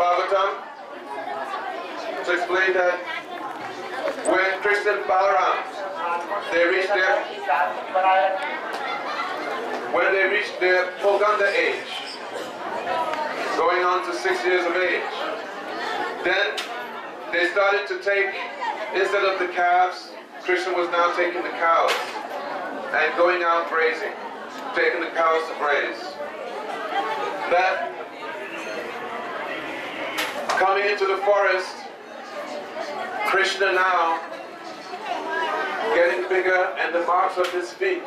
Bhagavatam to explain that when Krishna and Balaram, when they reached their Poganda age, going on to 6 years of age, then they started to take, instead of the calves, Krishna was now taking the cows and going out grazing, taking the cows to graze. That coming into the forest, Krishna now getting bigger and the marks of his feet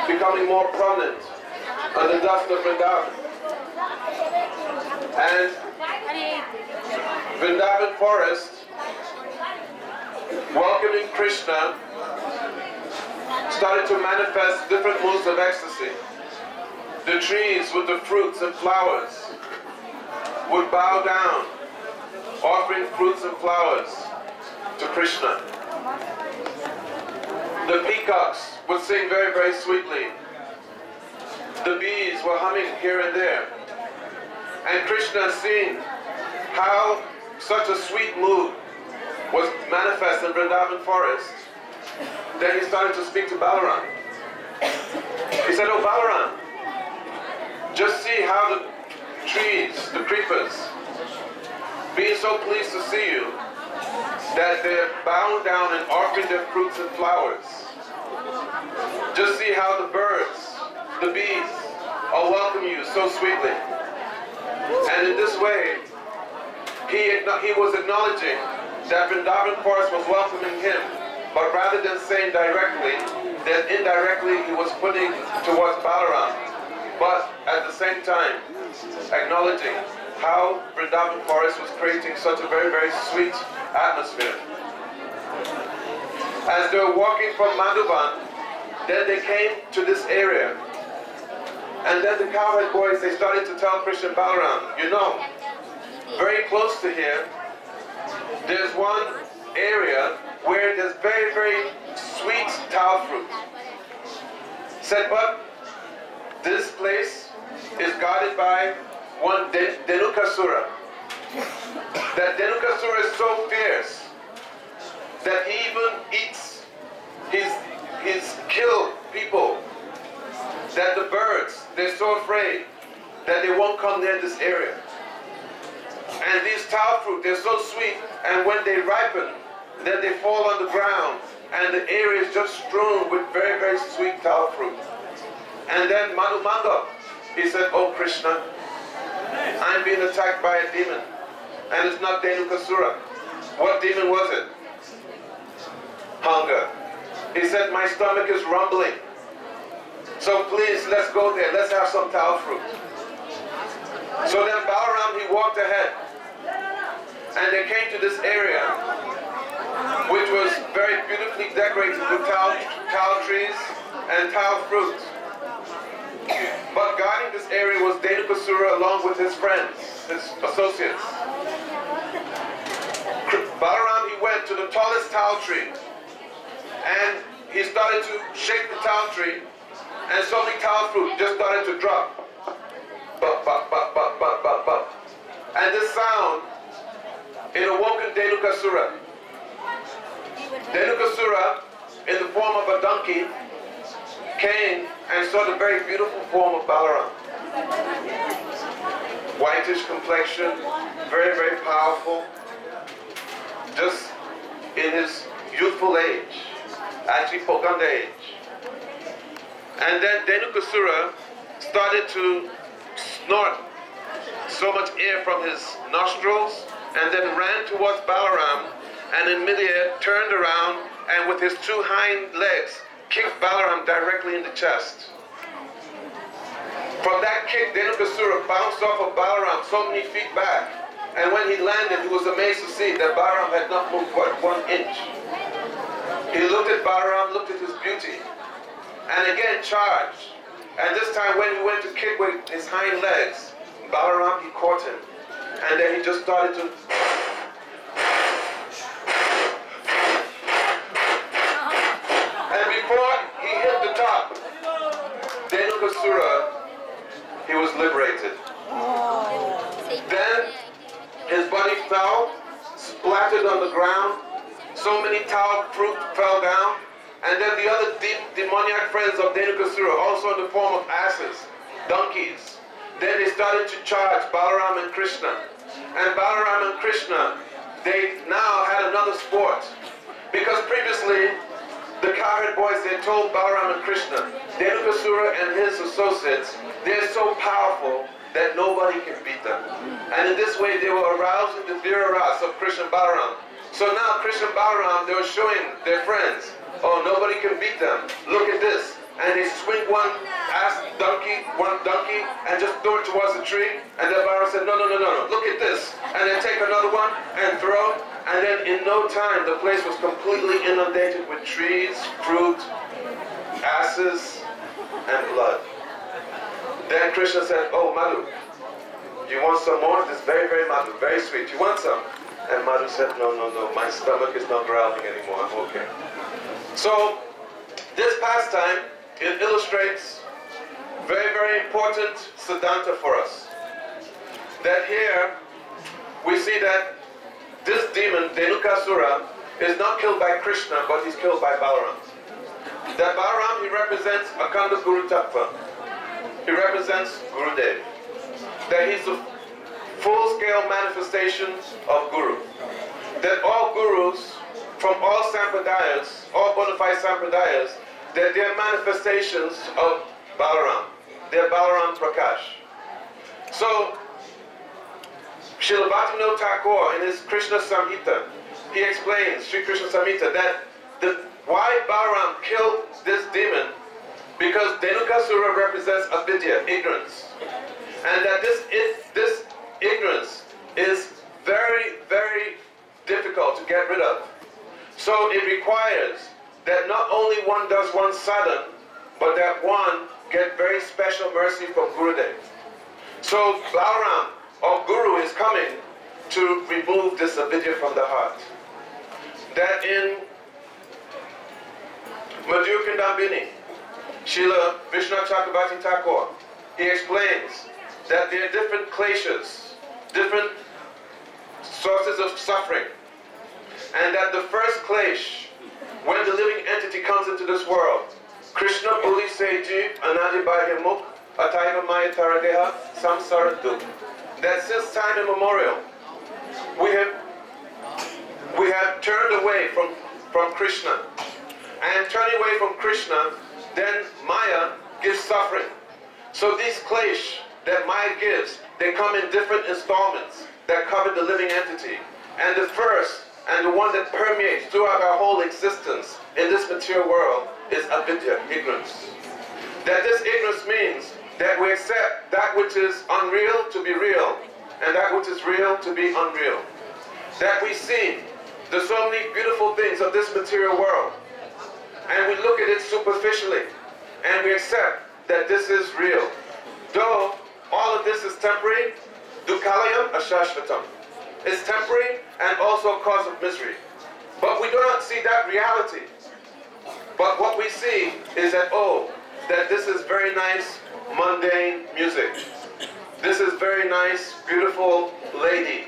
becoming more prominent on the dust of Vrindavan. And Vrindavan forest, welcoming Krishna, started to manifest different moods of ecstasy. The trees with the fruits and flowers would bow down, offering fruits and flowers to Krishna. The peacocks would sing very, very sweetly. The bees were humming here and there. And Krishna, seeing how such a sweet mood was manifest in Vrindavan forest, then he started to speak to Balaram. He said, "Oh Balaram, just see how the trees, the creepers, being so pleased to see you, that they're bowing down and offering their fruits and flowers. Just see how the birds, the bees, are welcoming you so sweetly." And in this way, he was acknowledging that Vrindavan forest was welcoming him, but rather than saying directly, then indirectly he was putting towards Balaram, but at the same time acknowledging how Vrindavan forest was creating such a very, very sweet atmosphere. As they were walking from Madhuban, then they came to this area. And then the cowherd boys, they started to tell Krishna and Balaram, you know, very close to here, there's one area where there's very, very sweet tal fruit. Said, but this place is guarded by one Dhenukasura. That Dhenukasura is so fierce that he even eats, he's killed people, that the birds, they're so afraid that they won't come near this area. And these tal fruit, they're so sweet, and when they ripen, then they fall on the ground, and the area is just strewn with very, very sweet tal fruit. And then Madhumanga, he said, "Oh Krishna, I'm being attacked by a demon, and it's not Dhenukasura. What demon was it? Hunger." He said, "My stomach is rumbling. So please, let's go there. Let's have some tal fruit." So then Balaram, he walked ahead. And they came to this area, which was very beautifully decorated with tal trees and tal fruit. But guarding this area was Dhenukasura along with his friends, his associates. Balaram, he went to the tallest tal tree. And he started to shake the tal tree. And so many tal fruit just started to drop. Bop, bop, bop, bop, bop, bop, bop. And this sound, it awoken Dhenukasura. Dhenukasura, in the form of a donkey, came and saw the very beautiful form of Balaram. Whitish complexion, very, very powerful, just in his youthful age, actually Poganda age. And then Dhenukasura started to snort so much air from his nostrils and then ran towards Balaram and in midair turned around and with his two hind legs kicked Balaram directly in the chest. From that kick, Dhenukasura bounced off of Balaram so many feet back, and when he landed, he was amazed to see that Balaram had not moved but 1 inch. He looked at Balaram, looked at his beauty, and again charged. And this time when he went to kick with his hind legs, Balaram, he caught him. And then he just started to... And before he hit the top, Dhenukasura, he was liberated. Then Bali fell, splattered on the ground. So many tau fruit fell down. And then the other demoniac friends of Dhenukasura, also in the form of asses, donkeys. Then they started to charge Balaram and Krishna. And Balaram and Krishna, they now had another sport. Because previously, the cowherd boys, they told Balaram and Krishna, Dhenukasura and his associates, they're so powerful that nobody can beat them. And in this way, they were arousing the vira-ras of Krishna and Balaram. So now Krishna and Balaram, they were showing their friends, oh, nobody can beat them. Look at this. And they swing one donkey, and just throw it towards the tree. And then Balaram said, no, look at this. And then take another one and throw. And then in no time, the place was completely inundated with trees, fruit, asses, and blood. Then Krishna said, oh, Madhu, you want some more? This is very, very Madhu, very sweet. You want some? And Madhu said, no, my stomach is not growling anymore. I'm okay. So, this pastime, it illustrates very, very important Siddhanta for us. That here, we see that this demon, Dhenukasura, is not killed by Krishna, but he's killed by Balaram. That Balaram, he represents Akhanda Guru Tattva. He represents Gurudev. That he's the full-scale manifestation of Guru. That all Gurus, from all Sampradayas, all bona fide Sampradayas, that they're manifestations of Balaram. They're Balaram Prakash. So, Srila Bhaktivinoda Thakur in his Krishna Samhita, he explains, Sri Krishna Samhita, that why Balaram killed this demon, because Dhenukasura represents avidya, ignorance. And that this ignorance is very, very difficult to get rid of. So it requires that not only one does one sadhana, but that one get very special mercy from Gurudev. So Balaram, or Guru, is coming to remove this avidya from the heart. That in Madhur Kindambini, Srila Vishwanath Chakrabarti Thakur, he explains that there are different kleshas, different sources of suffering. And that the first klesh, when the living entity comes into this world, Krishna Buli Seji Anadi Bahimuk Ataiva Maya Taradeha Samsara Duk. That since time immemorial, we have turned away from Krishna. And turning away from Krishna, then Maya gives suffering. So these klesh that Maya gives, they come in different installments that cover the living entity. And the first, and the one that permeates throughout our whole existence in this material world, is avidya, ignorance. That this ignorance means that we accept that which is unreal to be real, and that which is real to be unreal. That we see the so many beautiful things of this material world, and we look at it superficially, and we accept that this is real. Though all of this is temporary, dukkalayam ashashvatam. It's temporary and also a cause of misery. But we do not see that reality. But what we see is that, oh, that this is very nice, mundane music. This is very nice, beautiful lady.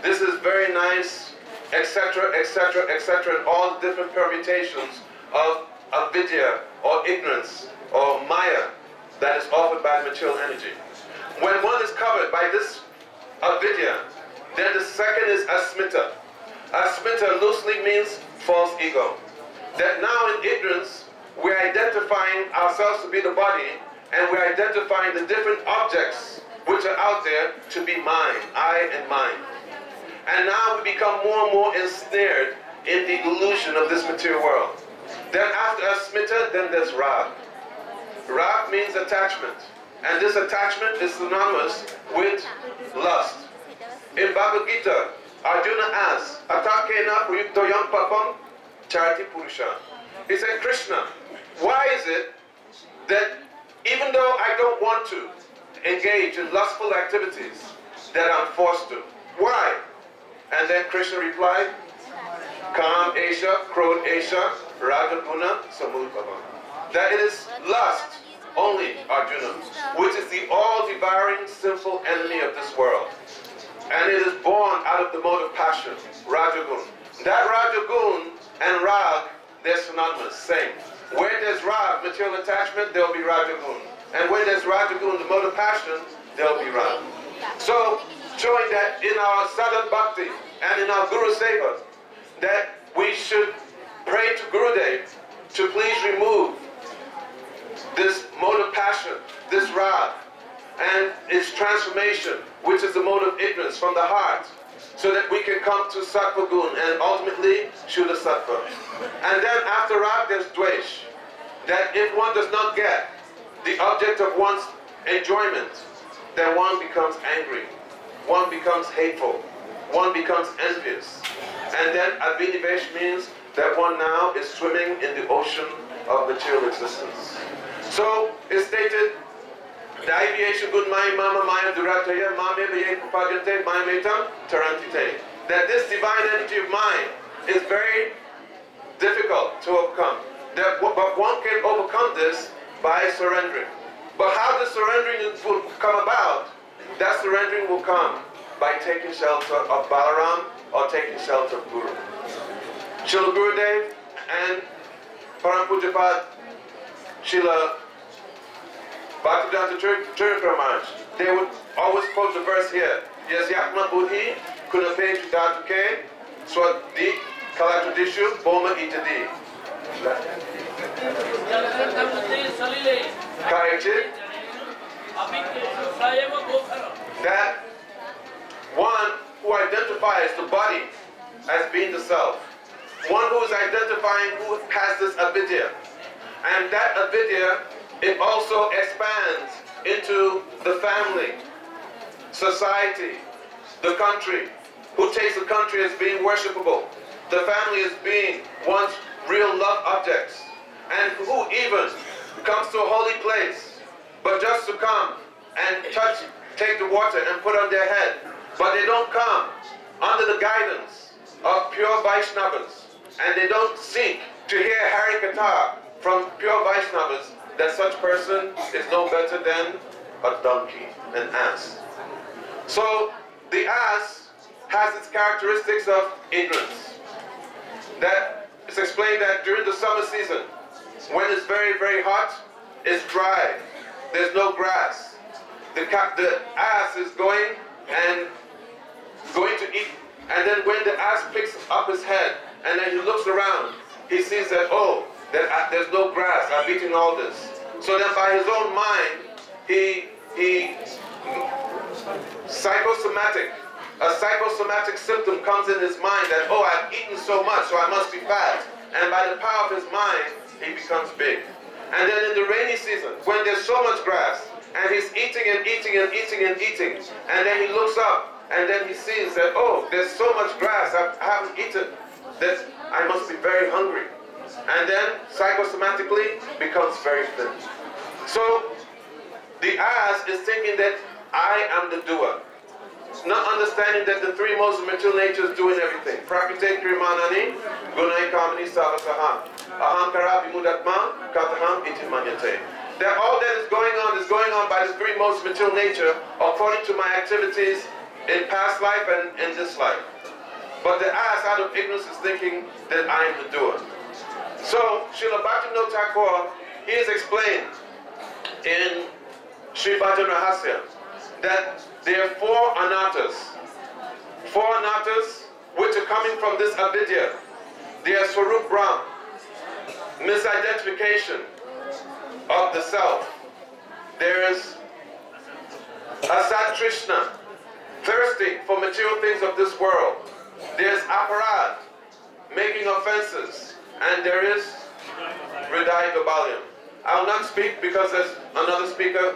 This is very nice, etc., etc., etc., and all the different permutations of avidya, or ignorance, or maya, that is offered by the material energy. When one is covered by this avidya, then the second is asmita. Asmita loosely means false ego. That now in ignorance, we're identifying ourselves to be the body, and we're identifying the different objects which are out there to be mine, I and mine. And now we become more and more ensnared in the illusion of this material world. Then after asmita, then there's rag. Rag means attachment. And this attachment is synonymous with lust. In Bhagavad Gita, Arjuna asks, Atakena Prayukto Yam Papam Chariti Purusha. He said, Krishna, why is it that even though I don't want to engage in lustful activities, that I'm forced to? Why? And then Krishna replied, Kam Esha, Krodh Esha, Raga Guna, Samudbhavam. That it is lust only, Arjuna, which is the all-devouring sinful enemy of this world. And it is born out of the mode of passion, Rajagun. That Rajagun and Rag, they're synonymous, same. Where there's Rag, material attachment, there'll be Rajagun. And where there's Rajagun, the mode of passion, there'll be Rag. So, showing that in our sadhana bhakti and in our Guru Seva, that we should pray to Gurudev to please remove this mode of passion, this Rag, and its transformation, which is the mode of ignorance from the heart, so that we can come to Sattva Gun and ultimately Shuddha Sattva. And then after Rag, there's Dvesh, that if one does not get the object of one's enjoyment, then one becomes angry, one becomes hateful, one becomes envious. And then Abhinivesh means that one now is swimming in the ocean of material existence. So it's stated, that this divine energy of mind is very difficult to overcome. But one can overcome this by surrendering. But how the surrendering will come about? That surrendering will come by taking shelter of Balaram or taking shelter of Guru. Srila Gurudev and Param Pujapad Srila Bhaktivedanta Tirtha Maharaj, they would always quote the verse here. Yes, Yatma Buddhi, Kunape Judatuke, Swadi Kalatradishu, Boma Itadi. That one who identifies the body as being the self, one who is identifying who has this avidya, and that avidya, it also expands into the family, society, the country, who takes the country as being worshipable, the family as being one's real love objects, and who even comes to a holy place, but just to come and touch, take the water and put on their head, but they don't come under the guidance of pure Vaishnavas, and they don't seek to hear Harikatha from pure Vaishnavas, that such person is no better than a donkey, an ass. So the ass has its characteristics of ignorance. That it's explained that during the summer season, when it's very, very hot, it's dry. There's no grass. The ass is going to eat, and then when the ass picks up his head and then he looks around, he sees that, oh, there's no grass, I've eaten all this. So then by his own mind, a psychosomatic symptom comes in his mind that, oh, I've eaten so much, so I must be fat. And by the power of his mind, he becomes big. And then in the rainy season, when there's so much grass, and he's eating and eating and eating and eating, and then he looks up, and then he sees that, oh, there's so much grass, I haven't eaten, that I must be very hungry. And then psychosomatically becomes very thin. So the ass is thinking that I am the doer, not understanding that the three modes of material nature is doing everything. Prakriti krimanani, gunai kamani savasaham, ahankara vimudatma, kataham iti manyate. That all that is going on by the three modes of material nature according to my activities in past life and in this life. But the ass out of ignorance is thinking that I am the doer. So, Srila Bhaktivinoda Thakur, he has explained in Sri Bhajan Rahasya that there are four anarthas which are coming from this avidya. They are Swarup Brahm, misidentification of the self. There is Asat Trishna, thirsting for material things of this world. There's Aparad, making offenses. And there is Hridaya Gabalyam. I will not speak because there's another speaker,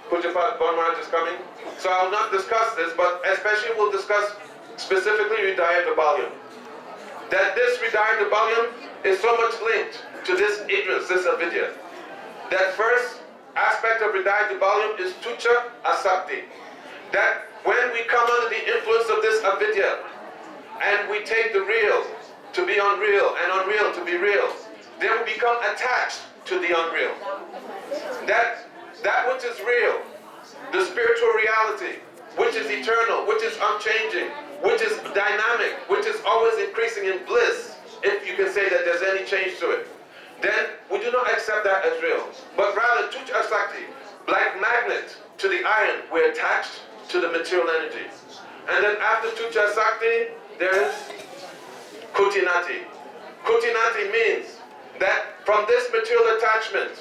Pujapad Bonmaraj is coming. So I will not discuss this, but especially we'll discuss specifically Hridaya Gabalyam. That this Hridaya Gabalyam is so much linked to this ignorance, this avidya. That first aspect of Hridaya Gabalyam is Tucha Asakti. That when we come under the influence of this avidya, and we take the real to be unreal, and unreal to be real, then we become attached to the unreal. That which is real, the spiritual reality, which is eternal, which is unchanging, which is dynamic, which is always increasing in bliss, if you can say that there's any change to it, then we do not accept that as real. But rather, Tuja Sakti, like magnet to the iron, we're attached to the material energy. And then after Tuja Sakti, there is Kutinati. Kutinati means that from this material attachment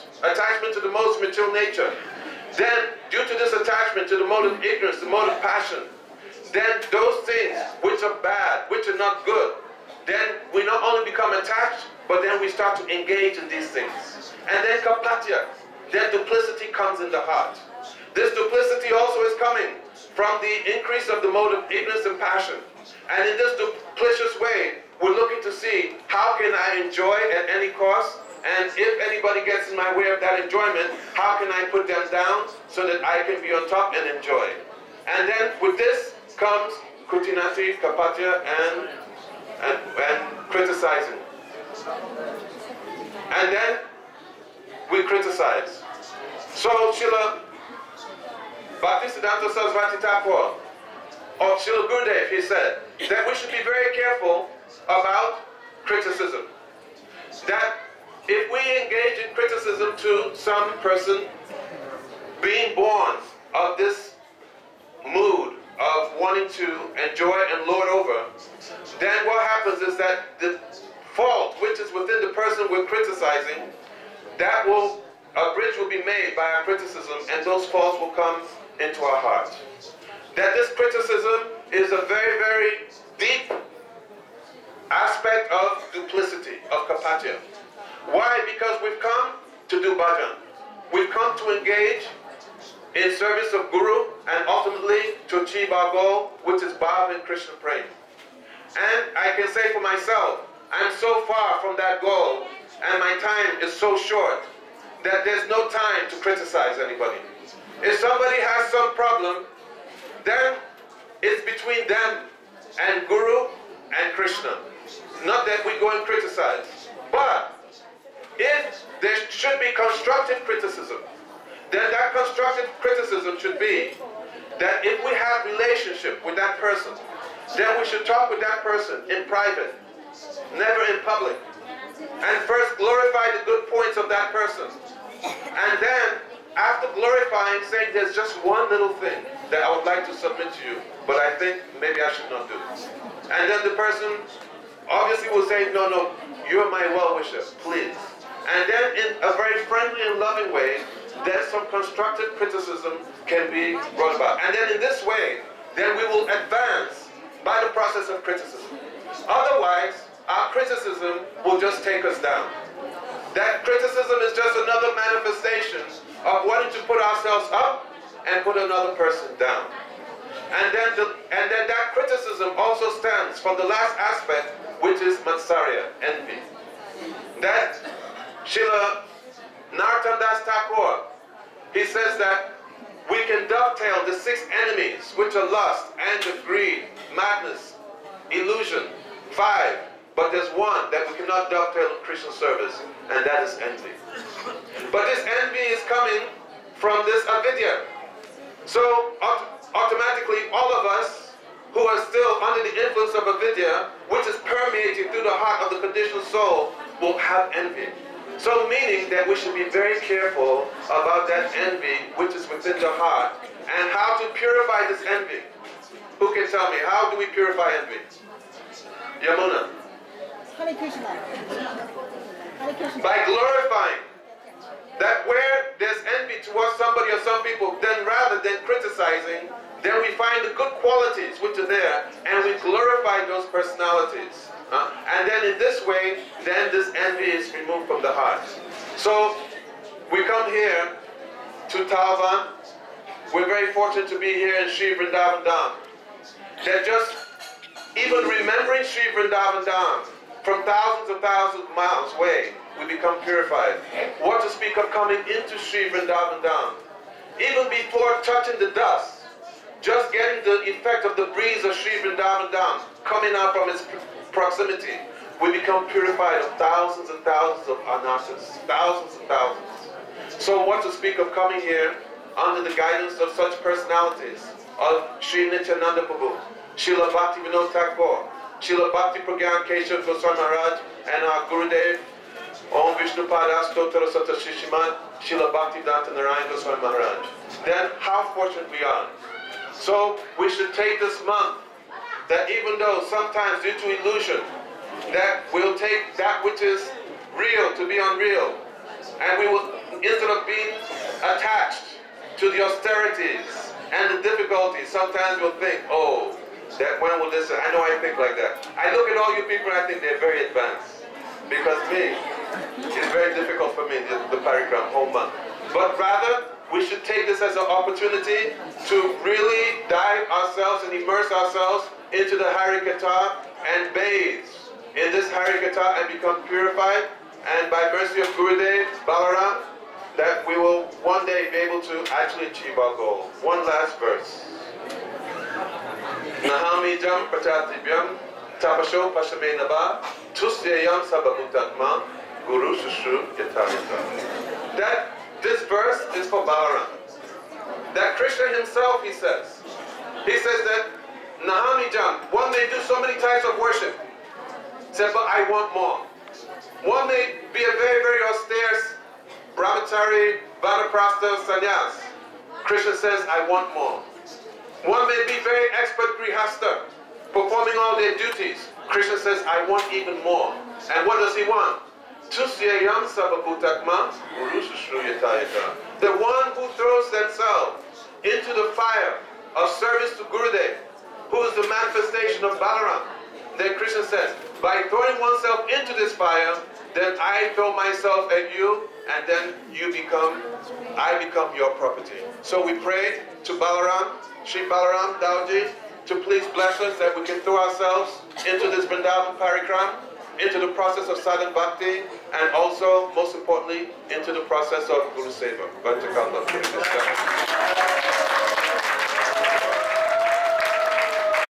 to the most material nature, then due to this attachment to the mode of ignorance, the mode of passion, then those things which are bad, which are not good, then we not only become attached, but then we start to engage in these things. And then kapatya, then duplicity comes in the heart. This duplicity also is coming from the increase of the mode of ignorance and passion. And in this duplicitous way, we're looking to see how can I enjoy at any cost, and if anybody gets in my way of that enjoyment, how can I put them down so that I can be on top and enjoy. And then with this comes Kutinati, Kapatya, and criticizing. And then we criticize. So Srila Bhaktisiddhanta Saraswati Thakur, or Srila Gurudev, he said that we should be very careful about criticism. That if we engage in criticism to some person being born of this mood of wanting to enjoy and lord over, then what happens is that the fault which is within the person we're criticizing, a bridge will be made by our criticism, and those faults will come into our heart. That this criticism is a very, very deep aspect of duplicity, of kapatya. Why? Because we've come to do bhajan. We've come to engage in service of Guru and ultimately to achieve our goal, which is Bhava and Krishna prema. And I can say for myself, I'm so far from that goal and my time is so short that there's no time to criticize anybody. If somebody has some problem, then it's between them and Guru and Krishna. Not that we go and criticize. But if there should be constructive criticism, then that constructive criticism should be that if we have relationship with that person, then we should talk with that person in private, never in public. And first glorify the good points of that person. And then, after glorifying, saying there's just one little thing that I would like to submit to you, but I think maybe I should not do. And then the person obviously will say, no, you're my well-wisher, please. And then in a very friendly and loving way, then some constructive criticism can be brought about. And then in this way, then we will advance by the process of criticism. Otherwise, our criticism will just take us down. That criticism is just another manifestation of wanting to put ourselves up and put another person down. And then that criticism also stems from the last aspect, which is matsarya, envy. That Srila Narottam Das Thakur, he says that we can dovetail the 6 enemies, which are lust, anger, greed, madness, illusion, 5. But there's one that we cannot dovetail in Krishna service, and that is envy. But this envy is coming from this avidya. So automatically all of us who are still under the influence of avidya, which is permeating through the heart of the conditioned soul, will have envy. So meaning that we should be very careful about that envy which is within the heart, and how to purify this envy. Who can tell me, how do we purify envy? Yamuna. Hare Krishna. Hare Krishna. By glorifying. That where there's envy towards somebody or some people, then rather than criticizing, then we find the good qualities which are there, and we glorify those personalities. And then in this way, then this envy is removed from the heart. So we come here to Talvan. We're very fortunate to be here in Sri Vrindavan Dham. That just even remembering Sri Vrindavan Dham from thousands of miles away, we become purified. What to speak of coming into Sri Vrindavan Dham? Even before touching the dust, just getting the effect of the breeze of Sri Vrindavan Dham coming out from its proximity, we become purified of thousands and thousands of anarthas, thousands and thousands. So what to speak of coming here under the guidance of such personalities, of Sri Nityananda Prabhu, Srila Bhakti Vinod Thakur, Srila Bhakti Pragyan Keshav Goswami Maharaj, and our Gurudev, Om Vishnu Padas Tottara Sata Shishiman, Srila Bhakti Danta Narayan Goswami Maharaj. Then how fortunate we are. So we should take this month that even though sometimes due to illusion, that we'll take that which is real to be unreal, and we will, instead of being attached to the austerities and the difficulties, sometimes we'll think, oh, that when will this, I know I think like that. I look at all you people and I think they're very advanced. Because me, it's very difficult for me, the parikram, whole month. But rather, we should take this as an opportunity to really dive ourselves and immerse ourselves into the Harikatha and bathe in this Harikatha and become purified. And by mercy of Gurudev, Balaram, that we will one day be able to actually achieve our goal. One last verse. Nahami jam pachatibhyam tapasho pasamenaba tusyayam sabamutatma guru shushu yatarita. That this verse is for Balaram. That Krishna himself, he says that Nahami jam, one may do so many types of worship. He said, but I want more. One may be a very, very austere brahmachari, vanaprastha, sannyas. Krishna says, I want more. One may be very expert grihastha, performing all their duties. Krishna says, I want even more. And what does he want? Tusyayam sababhutakma urusashruyatayaka. The one who throws themselves into the fire of service to Gurudev, who is the manifestation of Balaram. Then Krishna says, by throwing oneself into this fire, then I throw myself at you, and then I become your property. So we pray to Balaram, Sri Balaram Dauji, to please bless us that we can throw ourselves into this Vrindavan Parikram, into the process of sadhana bhakti, and also, most importantly, into the process of Guru Seva.